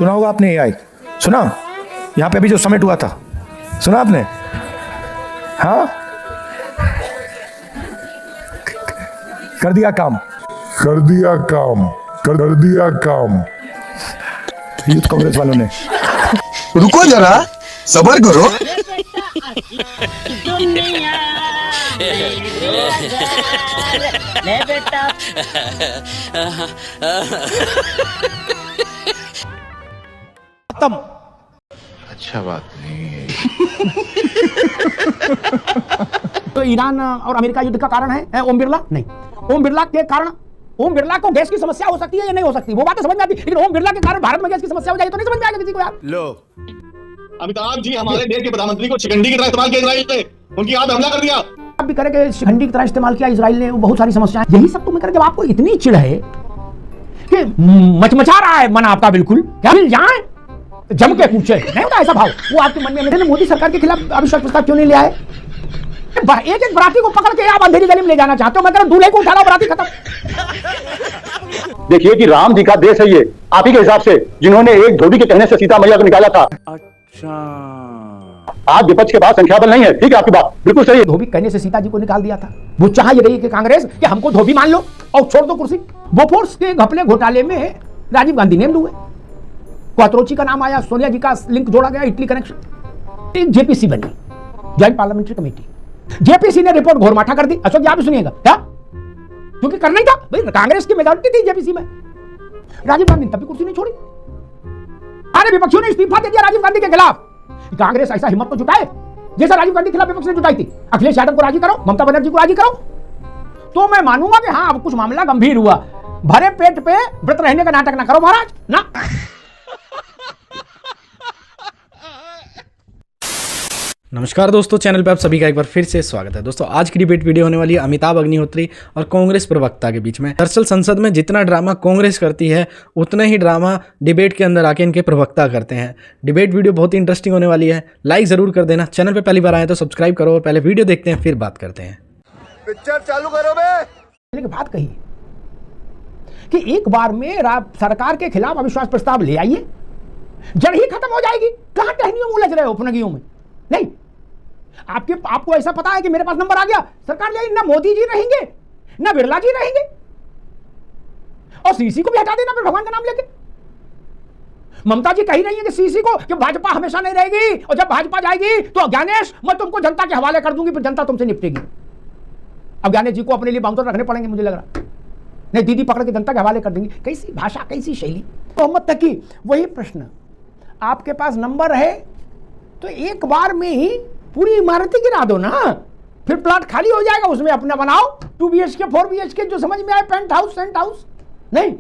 सुना होगा आपने एआई, सुना? यहाँ पे अभी जो समिट हुआ था, सुना आपने? हाँ, कर दिया काम, कर दिया काम, कर दिया काम। यूथ कांग्रेस वालों ने। रुको जरा, सबर करो। खत्म। अच्छा बात नहीं है। तो ईरान और अमेरिका युद्ध का कारण है ओम बिरला? नहीं। ओम बिरला के कारण, ओम बिरला को गैस की समस्या हो सकती है या नहीं हो सकती, वो बात तो समझ में आती है, लेकिन ओम बिरला के कारण भारत में गैस की समस्या हो जाएगी तो नहीं समझ में आएगा किसी को यार। लो, अमिताभ जी हमारे देश के प्रधानमंत्री को शिकंडी की तरह इस्तेमाल किया इजराइल ने, उनकी याद हमला कर दिया। अब भी करें शिकंडी की तरह इस्तेमाल किया इजराइल ने, बहुत सारी समस्याएं, यही सब तो मैं करें। जब आपको इतनी चिढ़ है कि मचमचा रहा है मन आपका, बिल्कुल क्या मिल जाए जम के पूछे, नहीं होता ऐसा भाव वो आपके मन में। मोदी सरकार के खिलाफ अविश्वास प्रस्ताव क्यों नहीं ले आए? एक एक बराती को पकड़ के आप अंधेरी गली में ले जाना चाहते हो, मैं कह रहा हूं दूल्हे को उठा लो, बराती खत्म। देखिए कि राम जी का देश है ये, आप ही के हिसाब से, जिन्होंने एक धोबी के कहने से सीता मैया को निकाला था। अच्छा, आज विपक्ष के पास संख्या बल नहीं है, ठीक है आपकी बात बिल्कुल सही है। धोबी कहने से सीता जी को निकाल दिया था। वो चाह ये रही कि कांग्रेस कि हमको धोबी मान लो और छोड़ दो कुर्सी। बोफोर्स के घपले घोटाले में राजीव गांधी नेम्ड हुए, क्वात्रोची का नाम आया, सोनिया जी का लिंक जोड़ा गया, इटली कनेक्शन। एक जेपीसी बनी, ज्वाइंट पार्लियामेंट्री कमेटी। जेपीसी ने रिपोर्ट घोरमाठा कर दी। अशोक जी आप भी सुनिएगा क्या, क्योंकि करना ही था भाई, कांग्रेस की मेजॉरिटी थी जेपीसी में। राजीव गांधी ने तभी कुर्सी नहीं छोड़ी, सारे विपक्षियों ने इस्तीफा दे दिया राजीव गांधी के खिलाफ। कांग्रेस ऐसा हिम्मत तो जुटाए जैसा राजीव गांधी के खिलाफ विपक्ष ने जुटाई थी। अखिलेश यादव को राजी करो, ममता बनर्जी को राजी करो, तो मैं मानूंगा कि हाँ अब कुछ मामला गंभीर हुआ। भरे पेट पे व्रत रहने का नाटक ना करो महाराज ना। नमस्कार दोस्तों, चैनल पे आप सभी का एक बार फिर से स्वागत है। दोस्तों आज की डिबेट वीडियो होने वाली है अमिताभ अग्निहोत्री और कांग्रेस प्रवक्ता के बीच में। दरअसल संसद में जितना ड्रामा कांग्रेस करती है उतना ही ड्रामा डिबेट के अंदर आके इनके प्रवक्ता करते हैं। डिबेट वीडियो बहुत ही इंटरेस्टिंग होने वाली है, लाइक जरूर कर देना। चैनल पे पहली बार आए तो सब्सक्राइब करो और पहले वीडियो देखते हैं फिर बात करते हैं। पिक्चर चालू करो बे। बात कही कि एक बार में सरकार के खिलाफ अविश्वास प्रस्ताव ले आइए, जड़ ही खत्म हो जाएगी। कहां टहनियों में उलझ रहे हो उपनगियों में? नहीं, आपको ऐसा पता है कि मेरे पास नंबर आ गया, सरकार ले आई, ना मोदी जी रहेंगे ना बिरला जी रहेंगे, और सीसी को भी हटा देना फिर भगवान का नाम लेके। ममता जी कही रही है कि सीसी को कि भाजपा हमेशा नहीं रहेगी, और जब भाजपा जाएगी तो ज्ञानेश मैं तुमको जनता के हवाले कर दूंगी, फिर जनता तुमसे निपटेगी। अब ज्ञानेश जी को अपने लिए बाउंसर रखने पड़ेंगे मुझे लग रहा, नहीं दीदी पकड़ के जनता के हवाले कर देंगी। कैसी भाषा, कैसी शैली। मोहम्मद तकी वही प्रश्न, आपके पास नंबर है तो एक बार में ही पूरी इमारत ही गिरा दो ना, फिर प्लॉट खाली हो जाएगा, उसमें अपना बनाओ 2 BHK 4 BHK जो समझ में आए, पेंट हाउस सेंट हाउस। नहीं,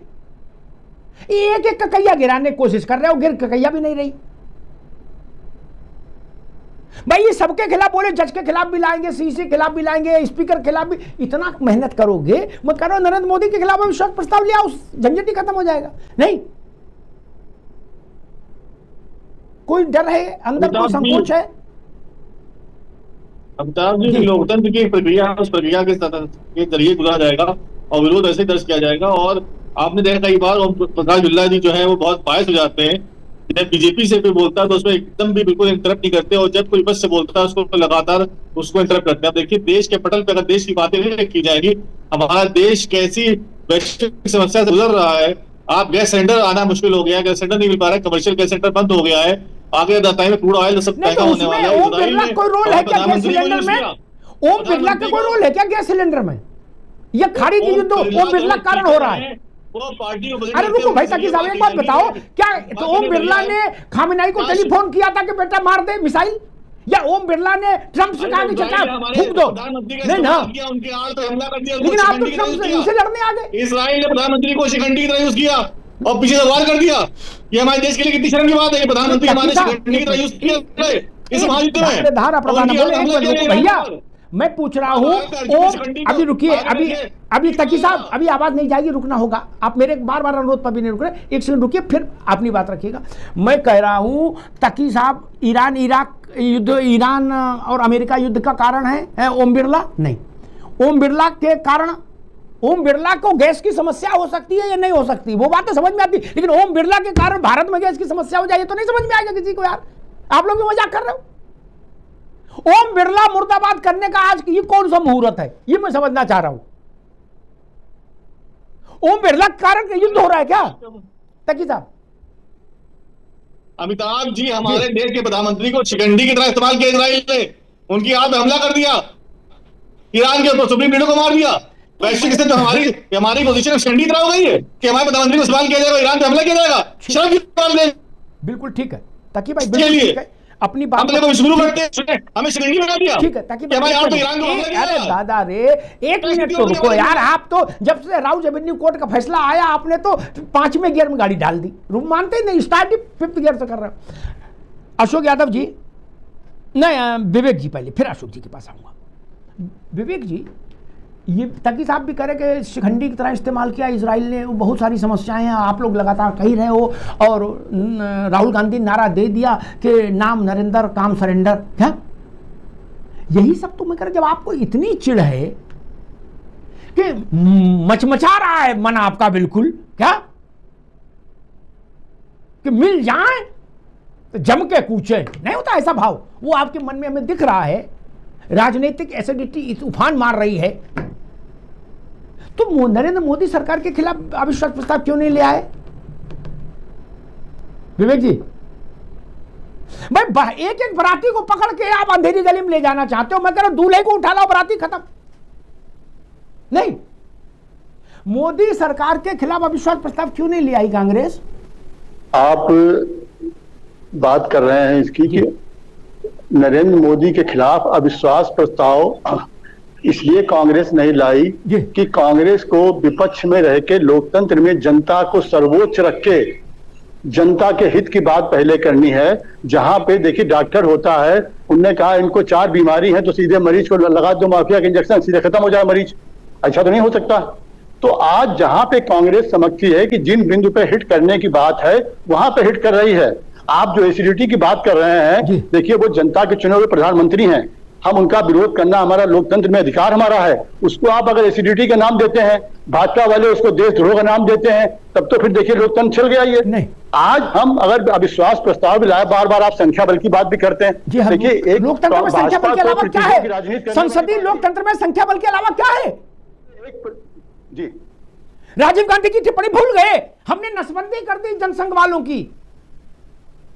एक एक ककैया गिराने की कोशिश कर रहे हो, गिर ककैया भी नहीं रही भाई। ये सबके खिलाफ बोले, जज के खिलाफ भी लाएंगे, सीसी के खिलाफ भी लाएंगे, स्पीकर के खिलाफ भी। इतना मेहनत करोगे, मैं कह रहा हूं नरेंद्र मोदी के खिलाफ अविश्वास प्रस्ताव लिया, उस झंझट ही खत्म हो जाएगा। नहीं, कोई डर है अंदर, कोई संकोच है? अमिताभ जी, लोकतंत्र की एक प्रक्रिया है, उस प्रक्रिया के जरिए गुजरा जाएगा और विरोध ऐसे दर्ज किया जाएगा। और आपने देखा कई बार ओम प्रकाश बिरला जी जो है वो बहुत बायस हो जाते हैं। जब बीजेपी से कोई बोलता है तो उसमें एकदम भी बिल्कुल इंटरप्ट नहीं करते, और जब कोई विपक्ष से बोलता है उसको लगातार उसको इंटरप्ट करते हैं। अब देखिए देश के पटल पर अगर देश की बातें नहीं की जाएगी, हमारा देश कैसी वैश्विक समस्या से गुजर रहा है। आप गैस सिलेंडर आना मुश्किल हो गया है, गैस सिलेंडर नहीं मिल पा रहा है, कमर्शियल गैस सिलेंडर बंद हो गया है, आगे में क्रूड ऑयल सब महंगा होने वाला है। ओम बिरला कोई रोल है क्या गैस सिलेंडर में? ओम बिरला का कोई रोल है क्या गैस सिलेंडर में? यह खाड़ी की युद्ध ओम बिरला कारण हो रहा है। अरे रुको भाई तकी साहब, एक बात बताओ, क्या तो ओम बिरला ने खामेनेई को टेलीफोन किया था कि बेटा मार दे मिसाइल, या ओम बिरला ने ट्रंप से कहा कि चचा फूंक दो? नहीं ना, लेकिन आप तो ट्रंप से इनसे लड़ने आ गए। इजराइल ने प्रधानमंत्री को शिकंडी की तरह यूज किया और पीछे से वार कर दिया। ये हमारे देश के लिए कितनी शर्म की बात है कि प्रधानमंत्री हमारे शिकंडी की तरह यूज किया इस महायुद्ध में। भैया मैं पूछ रहा हूं, अभी रुकिए, अभी तकी साहब अभी आवाज नहीं जाएगी, रुकना होगा। आप मेरे बार बार अनुरोध पर भी नहीं रुक रहे, एक सेकंड रुकिए फिर अपनी बात रखिएगा। मैं कह रहा हूं तकी साहब, ईरान इराक युद्ध, ईरान और अमेरिका युद्ध का कारण है ओम बिरला? नहीं, ओम बिरला के कारण ओम बिरला को गैस की समस्या हो सकती है या नहीं हो सकती, वो बात तो समझ में आती, लेकिन ओम बिरला के कारण भारत में गैस की समस्या हो जाए तो नहीं समझ में आएगा किसी को यार। आप लोग भी मजाक कर रहे हो। ओम बिरला मुर्दाबाद करने का आज ये कौन सा मुहूर्त है, ये मैं समझना चाह रहा हूं। ओम बिरला के कारण युद्ध हो रहा है क्या तकी साहब? अमिताभ जी हमारे देश के प्रधानमंत्री को शिकंडी की तरह इस्तेमाल किया इजराइल ने, उनकी आप हमला कर दिया, ईरान के ऊपर सुप्रीम लीडर को मार दिया। वैश्विक स्थिति तो हमारी पोजीशन शिकंडी तरह हो गई है कि हमारे प्रधानमंत्री को इस्तेमाल किया जाएगा, ईरान पे हमला किया जाएगा। शर्म की बात नहीं। बिल्कुल ठीक है तकी भाई, बिल्कुल ठीक है, अपनी बात शुरू करते हैं, हमें शिकंडी बना दिया। ठीक है ताकि हमारे यहाँ तो ईरान को हमला किया अरे जाएगा। दादा रे, एक मिनट तो रुको यार। आप तो जब से राउज एवेन्यू कोर्ट का फैसला आया आपने तो 5वें गियर में गाड़ी डाल दी, मानते ही नहीं, स्टार्ट ही 5th गियर से कर रहे हो। अशोक यादव जी, नहीं विवेक जी पहले, फिर अशोक जी के पास आऊंगा। विवेक जी, ये तकी साहब भी करे कि शिखंडी की तरह इस्तेमाल किया इसराइल ने, बहुत सारी समस्याएं हैं, आप लोग लगातार कह रहे हो, और राहुल गांधी नारा दे दिया कि नाम नरेंद्र काम सरेंडर, क्या यही सब तो मैं कह रहा, जब आपको इतनी चिढ़ है कि मचमचा रहा है मन आपका बिल्कुल, क्या कि मिल जाए तो जम के कूचे, नहीं होता ऐसा भाव, वो आपके मन में हमें दिख रहा है। राजनीतिक एसिडिटी उफान मार रही है, तो नरेंद्र मोदी सरकार के खिलाफ अविश्वास प्रस्ताव क्यों नहीं ले आए विवेक जी? भाई एक एक बराती को पकड़ के आप अंधेरी गली में ले जाना चाहते हो, मैं कह रहा हूं दूल्हे को उठा लाओ, बराती खत्म। नहीं, मोदी सरकार के खिलाफ अविश्वास प्रस्ताव क्यों नहीं ले आई कांग्रेस? आप बात कर रहे हैं इसकी कि नरेंद्र मोदी के खिलाफ अविश्वास प्रस्ताव इसलिए कांग्रेस नहीं लाई कि कांग्रेस को विपक्ष में रह के लोकतंत्र में जनता को सर्वोच्च रख के जनता के हित की बात पहले करनी है। जहां पे देखिए डॉक्टर होता है, उनने कहा इनको 4 बीमारी है तो सीधे मरीज को लगा दो माफिया के इंजेक्शन, सीधे खत्म हो जाए मरीज, ऐसा तो नहीं हो सकता। तो आज जहां पे कांग्रेस समझती है कि जिन बिंदु पे हिट करने की बात है वहां पे हिट कर रही है। आप जो एसिडिटी की बात कर रहे हैं, देखिए वो जनता के चुने हुए प्रधानमंत्री हैं, हम उनका विरोध करना हमारा लोकतंत्र में अधिकार हमारा है। उसको आप अगर एसिडिटी का नाम देते हैं, भाजपा वाले उसको देशद्रोह का नाम देते हैं, तब तो फिर देखिए लोकतंत्र चल गया ये। नहीं, आज हम अगर अविश्वास प्रस्ताव भी लाए, बार बार आप संख्या बल की बात भी करते हैं, देखिए एक लोकतंत्र में संख्या बल के अलावा क्या है? संसदीय लोकतंत्र में संख्या बल के अलावा क्या है? जी, राजीव गांधी की टिप्पणी भूल गए, हमने नसबंदी कर दी जनसंघ वालों की,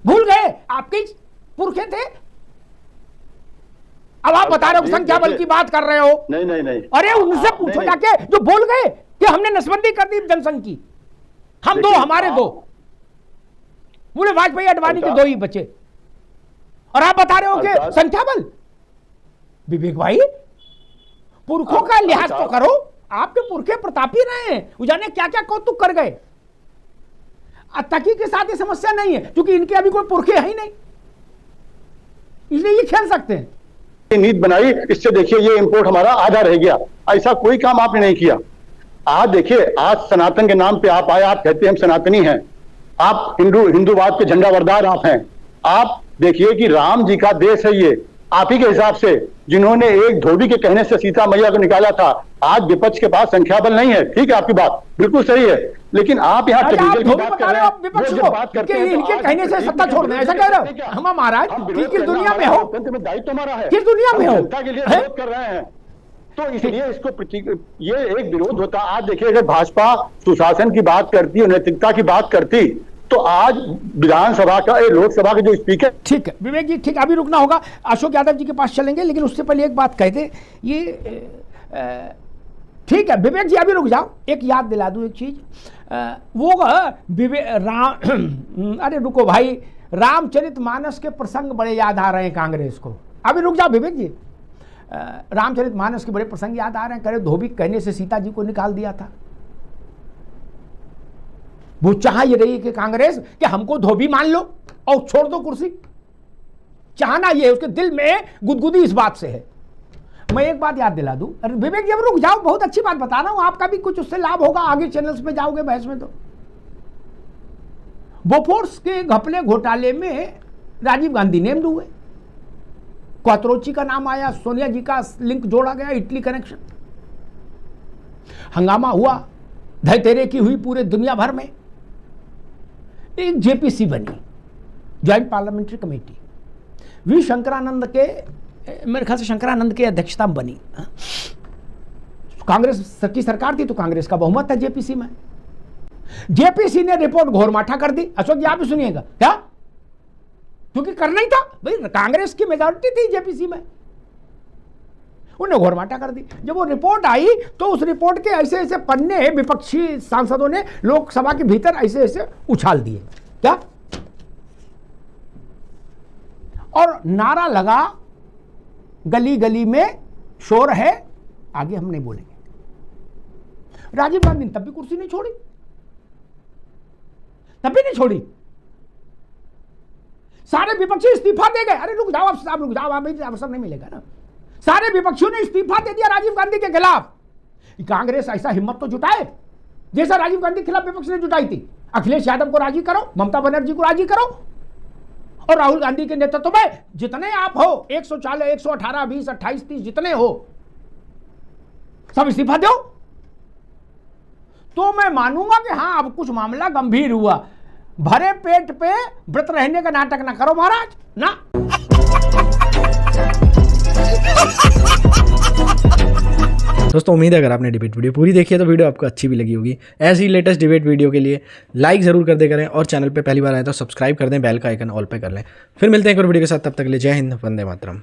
भूल गए? आपके पुरखे थे, अब आप बता रहे हो संख्या बल की बात कर रहे हो। नहीं नहीं नहीं, अरे उनसे पूछो जाके जो बोल गए कि हमने नसबंदी कर दी जनसंघ की, हम दो, हमारे दो, बोले वाजपेयी अडवाणी के 2 ही बचे, और आप बता रहे हो कि संख्या बल। विवेक भाई, पुरखों का लिहाज तो करो, आपके पुरखे प्रतापी रहे हैं, वो जाने क्या क्या कौतुक कर गए। तकी के साथ ये समस्या नहीं है क्योंकि इनके अभी कोई पुरखे है ही नहीं, इसलिए ये खेल सकते हैं। नीति बनाई, इससे देखिए ये इंपोर्ट हमारा आधा रह गया, ऐसा कोई काम आपने नहीं किया। आज देखिए, आज सनातन के नाम पे आप आए, आप कहते हैं हम सनातनी हैं, आप हिंदूवाद के झंडा वरदार आप हैं। आप देखिए कि राम जी का देश है ये, आप ही के हिसाब से जिन्होंने एक धोबी के कहने से सीता मैया को निकाला था। आज विपक्ष के पास संख्या बल नहीं है, ठीक है, आपकी बात बिल्कुल सही है, लेकिन आप यहाँ की बात कर रहे हैं, विपक्ष को इनके कहने से सत्ता छोड़ दें, ऐसा कह रहे हो? हम महाराज किस दुनिया में हो, दायित्व हमारा है, किस दुनिया में हो, जनता के लिए विरोध कर रहे हैं, तो इसलिए इसको ये एक विरोध होता। आज देखिए, अगर भाजपा सुशासन की बात करती और नैतिकता की बात करती तो आज विधानसभा का, लोकसभा के जो स्पीकर। ठीक है विवेक जी, ठीक, अभी रुकना होगा, अशोक यादव जी के पास चलेंगे, लेकिन उससे पहले एक बात कहते, ये ठीक है विवेक जी अभी रुक जाओ, एक याद दिला दूं एक चीज, वो अरे रुको भाई, रामचरितमानस के प्रसंग बड़े याद आ रहे हैं कांग्रेस को। अभी रुक जाओ विवेक जी, रामचरितमानस के बड़े प्रसंग याद आ रहे हैं, करे धोबी कहने से सीता जी को निकाल दिया था। वो चाह ये रही कि कांग्रेस कि हमको धोबी मान लो और छोड़ दो कुर्सी, चाहना ये, उसके दिल में गुदगुदी इस बात से है। मैं एक बात याद दिला दूं, अरे विवेक जी अब रुक जाओ, बहुत अच्छी बात बता रहा हूं, आपका भी कुछ उससे लाभ होगा, आगे चैनल्स पे जाओगे बहस में। तो बोफोर्स के घपले घोटाले में राजीव गांधी नेम्ड हुए, क्वात्रोची का नाम आया, सोनिया जी का लिंक जोड़ा गया, इटली कनेक्शन। हंगामा हुआ, धय तेरे की हुई पूरे दुनिया भर में। एक जेपीसी बनी, joint parliamentary committee, V Shankaranand के, मेरे ख्याल से शंकरानंद की अध्यक्षता में बनी। कांग्रेस की सरकार थी तो कांग्रेस का बहुमत है जेपीसी में। जेपीसी ने रिपोर्ट घोरमाठा कर दी। अशोक जी आप भी सुनिएगा क्या, क्योंकि करना ही था भाई, कांग्रेस की मेजॉरिटी थी जेपीसी में, उन्हें घोरमाठा कर दी। जब वो रिपोर्ट आई तो उस रिपोर्ट के ऐसे ऐसे पन्ने विपक्षी सांसदों ने लोकसभा के भीतर ऐसे ऐसे उछाल दिए क्या, और नारा लगा, गली गली में शोर है, आगे हम नहीं बोलेंगे। राजीव गांधी ने तब भी कुर्सी नहीं छोड़ी, तब भी नहीं छोड़ी। सारे विपक्षी इस्तीफा दे गए। अरे रुक जाओ आप, रुक जाओ, आप अवसर नहीं मिलेगा ना। सारे विपक्षियों ने इस्तीफा दे दिया राजीव गांधी के खिलाफ। कांग्रेस ऐसा हिम्मत तो जुटाए जैसा राजीव गांधी के खिलाफ विपक्ष ने जुटाई थी। अखिलेश यादव को राजी करो, ममता बनर्जी को राजी करो, और राहुल गांधी के नेतृत्व में जितने आप हो, 140, 118, 20, 28, 30 जितने हो, सब इस्तीफा दो, तो मैं मानूंगा कि हाँ अब कुछ मामला गंभीर हुआ। भरे पेट पे व्रत रहने का नाटक ना करो महाराज ना। दोस्तों उम्मीद है अगर आपने डिबेट वीडियो पूरी देखी है तो वीडियो आपको अच्छी भी लगी होगी। ऐसी लेटेस्ट डिबेट वीडियो के लिए लाइक जरूर कर दे करें, और चैनल पे पहली बार आए तो सब्सक्राइब कर दें, बेल का आइकन ऑल पे कर लें। फिर मिलते हैं एक और वीडियो के साथ, तब तक के लिए जय हिंद, वंदे मातरम।